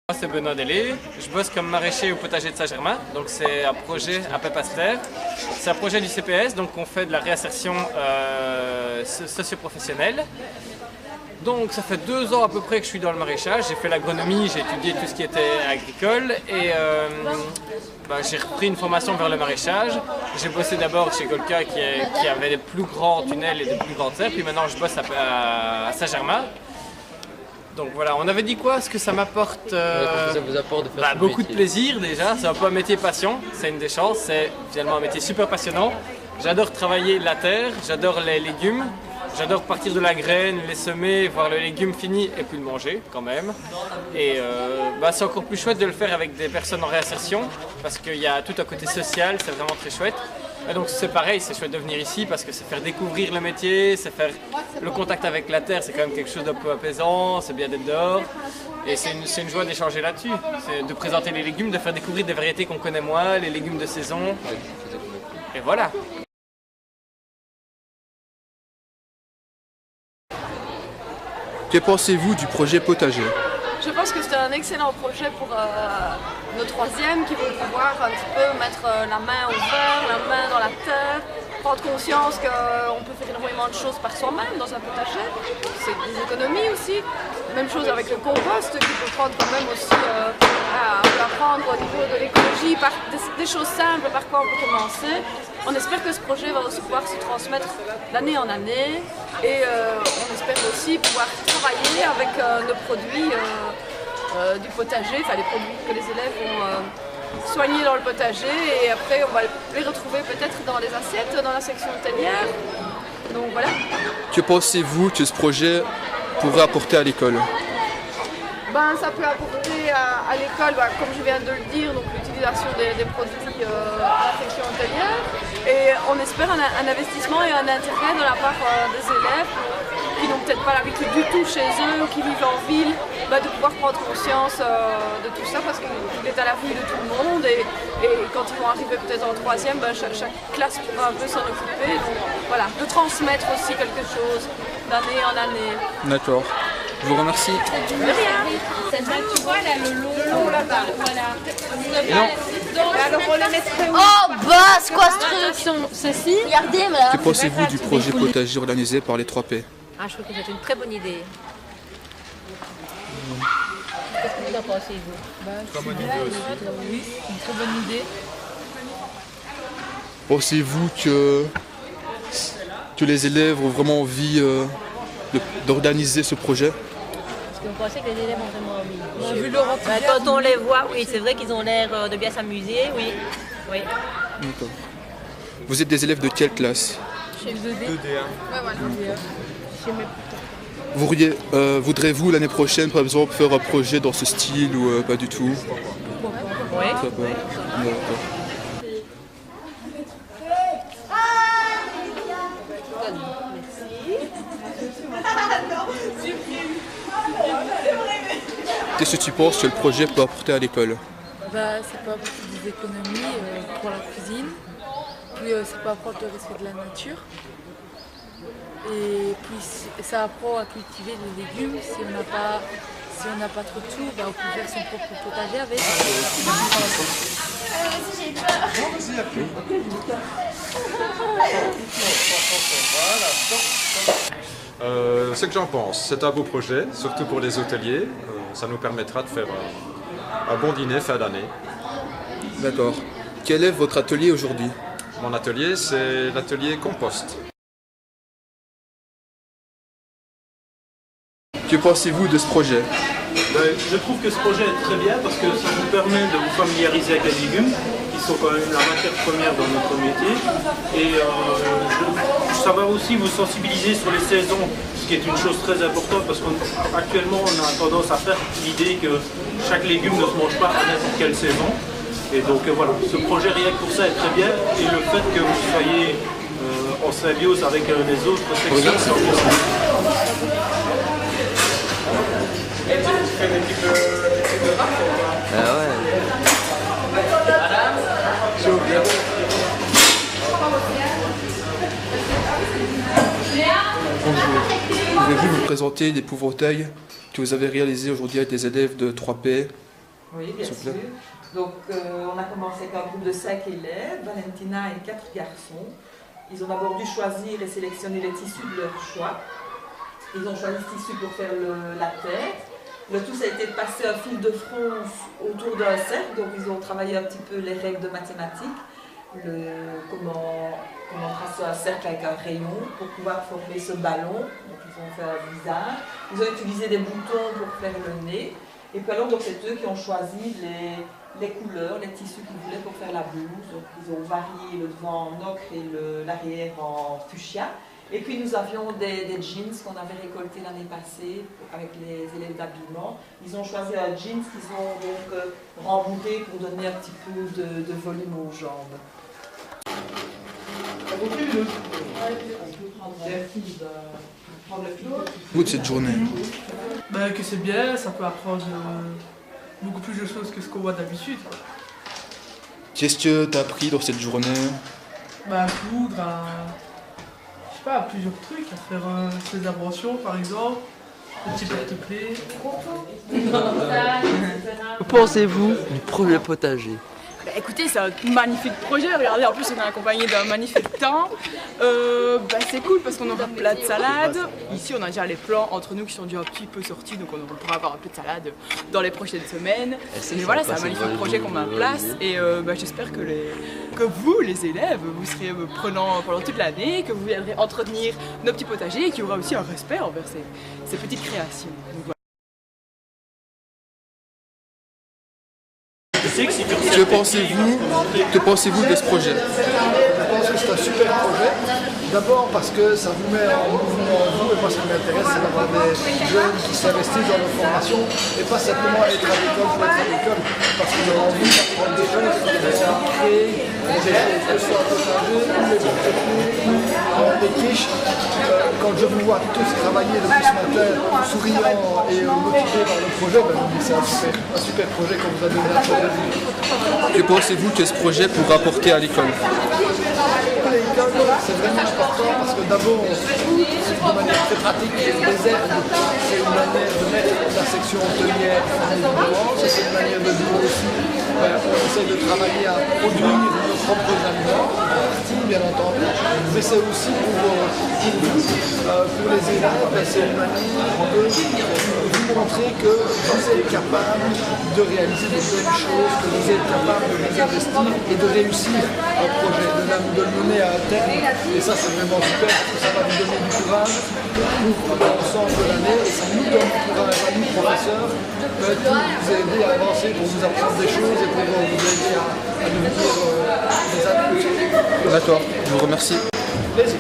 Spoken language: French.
Moi c'est Benoît Delay, je bosse comme maraîcher au potager de Saint-Germain, donc c'est un projet à Pepastère. C'est un projet du CPS, donc on fait de la réinsertion socio-professionnelle. Donc ça fait 2 ans à peu près que je suis dans le maraîchage, j'ai fait l'agronomie, j'ai étudié tout ce qui était agricole et j'ai repris une formation vers le maraîchage. J'ai bossé d'abord chez Golka qui avait des plus grands tunnels et des plus grandes serres, puis maintenant je bosse à Saint-Germain. Donc voilà, on avait dit quoi? Ce que ça m'apporte ça vous apporte de faire beaucoup de plaisir déjà, c'est un peu un métier passion, c'est une des chances, c'est finalement un métier super passionnant. J'adore travailler la terre, j'adore les légumes, j'adore partir de la graine, les semer, voir le légume fini et puis le manger quand même. Et c'est encore plus chouette de le faire avec des personnes en réinsertion parce qu'il y a tout un côté social, c'est vraiment très chouette. Et donc c'est pareil, c'est chouette de venir ici parce que c'est faire découvrir le métier, c'est faire le contact avec la terre, c'est quand même quelque chose d'un peu apaisant, c'est bien d'être dehors. Et c'est une joie d'échanger là-dessus, c'est de présenter les légumes, de faire découvrir des variétés qu'on connaît moins, les légumes de saison. Et voilà. Que pensez-vous du projet potager? Je pense que c'est un excellent projet pour nos troisièmes qui vont pouvoir un petit peu mettre la main au beurre, la main dans la terre, prendre conscience qu'on peut faire énormément de choses par soi-même dans un potager. C'est des économies aussi. Même chose avec le compost qui peut prendre quand même aussi à apprendre au niveau de l'écologie par des choses simples par quoi on peut commencer. On espère que ce projet va aussi pouvoir se transmettre d'année en année et on espère aussi pouvoir travailler avec nos produits du potager, enfin les produits que les élèves vont soigner dans le potager et après on va les retrouver peut-être dans les assiettes, dans la section hôtelière. Donc voilà. Que pensez-vous que ce projet pourrait apporter à l'école? Ça peut apporter à l'école, comme je viens de le dire, donc l'utilisation des produits à la section hôtelière. Et on espère un investissement et un intérêt de la part des élèves qui n'ont peut-être pas l'habitude du tout chez eux, qui vivent en ville, de pouvoir prendre conscience de tout ça parce qu'il est à la vue de tout le monde et quand ils vont arriver peut-être en troisième, chaque classe pourra un peu s'en occuper. Donc voilà, de transmettre aussi quelque chose d'année en année. D'accord. Je vous remercie. De rien. Tu vois là le long là-bas, voilà. Alors on les mettrait où? Oh c'est quoi ce truc? Ceci. Regardez Que pensez-vous du projet potager organisé par les 3P? Je trouve que c'est une très bonne idée. Qu'est-ce que vous en pensez, vous? Très bonne idée aussi. Oui, une très bonne idée. Pensez-vous que les élèves ont vraiment envie d'organiser ce projet? Est-ce que vous pensez que les élèves ont vraiment envie? Vu leur quand on les voit, oui, c'est vrai qu'ils ont l'air de bien s'amuser, oui. D'accord. Vous êtes des élèves de quelle classe? Chez le 2D. 2D. Ouais, voilà. Voudrez-vous l'année prochaine, par exemple, faire un projet dans ce style ou pas du tout? Oui. D'accord. Qu'est-ce que tu penses que le projet peut apporter à l'école? Ça peut apporter des économies pour la cuisine, puis ça peut apporter le respect de la nature. Et puis ça apprend à cultiver les légumes. Si on n'a pas trop de sous, on peut faire son propre potager avec. Ce que j'en pense, c'est un beau projet, surtout pour les hôteliers. Ça nous permettra de faire un bon dîner fin d'année. D'accord. Quel est votre atelier aujourd'hui? Mon atelier, c'est l'atelier compost. Que pensez-vous de ce projet? Je trouve que ce projet est très bien parce que ça vous permet de vous familiariser avec les légumes qui sont quand même la matière première dans notre métier et ça va aussi vous sensibiliser sur les saisons, ce qui est une chose très importante parce qu'actuellement on a tendance à faire l'idée que chaque légume ne se mange pas à n'importe quelle saison et donc voilà, ce projet rien que pour ça est très bien et le fait que vous soyez en symbiose avec les autres sections, c'est présenter l'épouvantail que vous avez réalisé aujourd'hui avec des élèves de 3P? Oui, bien sûr. Donc, on a commencé avec un groupe de 5 élèves, Valentina et 4 garçons. Ils ont d'abord dû choisir et sélectionner les tissus de leur choix. Ils ont choisi ce tissu pour faire la tête. Le tout, ça a été de passer un fil de fronce autour d'un cercle. Donc, ils ont travaillé un petit peu les règles de mathématiques. Comment tracer un cercle avec un rayon pour pouvoir former ce ballon. Donc, ils ont fait un visage. Ils ont utilisé des boutons pour faire le nez. Et puis alors, c'est eux qui ont choisi les couleurs, les tissus qu'ils voulaient pour faire la blouse. Donc, ils ont varié le devant en ocre et l'arrière en fuchsia. Et puis nous avions des jeans qu'on avait récoltés l'année passée avec les élèves d'habillement. Ils ont choisi un jeans qu'ils ont donc rembourré pour donner un petit peu de volume aux jambes. Vous de cette journée? Que c'est bien, ça peut apprendre beaucoup plus de choses que ce qu'on voit d'habitude. Qu'est-ce que tu as appris dans cette journée? Coudre, je sais pas, plusieurs trucs, à faire ses inventions par exemple, des petits porte-clés. Que pensez-vous du projet potager? Écoutez, c'est un magnifique projet, regardez, en plus on est accompagné d'un magnifique temps. C'est cool parce qu'on aura plein de salades. Ici on a déjà les plans entre nous qui sont déjà un petit peu sortis, donc on pourra avoir un peu de salade dans les prochaines semaines. Mais voilà, c'est un magnifique projet qu'on met en place et j'espère que vous, les élèves, vous serez prenants pendant toute l'année, que vous viendrez entretenir nos petits potagers et qu'il y aura aussi un respect envers ces petites créations. Donc, voilà. Que pensez-vous de ce projet? Je pense que c'est un super projet. D'abord parce que ça vous met en mouvement en vous, et moi ce qui m'intéresse c'est d'avoir des jeunes qui s'investissent dans leur formation et pas simplement être à l'école pour être à l'école, parce qu'ils ont envie d'apprendre des choses, ils ont envie de créer des choses, que ce soit potager, ou les porte-clés, des quiches. Quand je vous vois tous travailler depuis ce matin, souriants et motivés par le projet, c'est un super projet qu'on vous a donné à faire. Que pensez-vous que ce projet pourra apporter à l'école? C'est vraiment important parce que d'abord, de manière très pratique, les herbes, c'est une manière de mettre la section hôtelière en évidence, c'est une manière de dire aussi, on essaie de travailler à produire nos propres aliments, bien entendu, mais c'est aussi pour les élèves, c'est une manière de vous montrer que vous êtes capable de réaliser de belles choses, que vous êtes capable de vous investir et de réussir un projet, de le mener à un terme. Et ça, c'est vraiment super, parce que ça va vous donner du courage pour l'ensemble de l'année, et ça nous donne du courage à nous, professeurs, qui vous aider à avancer, pour vous apprendre des choses et pour vous aider à devenir des adultes. D'accord, je vous remercie. Plaisir.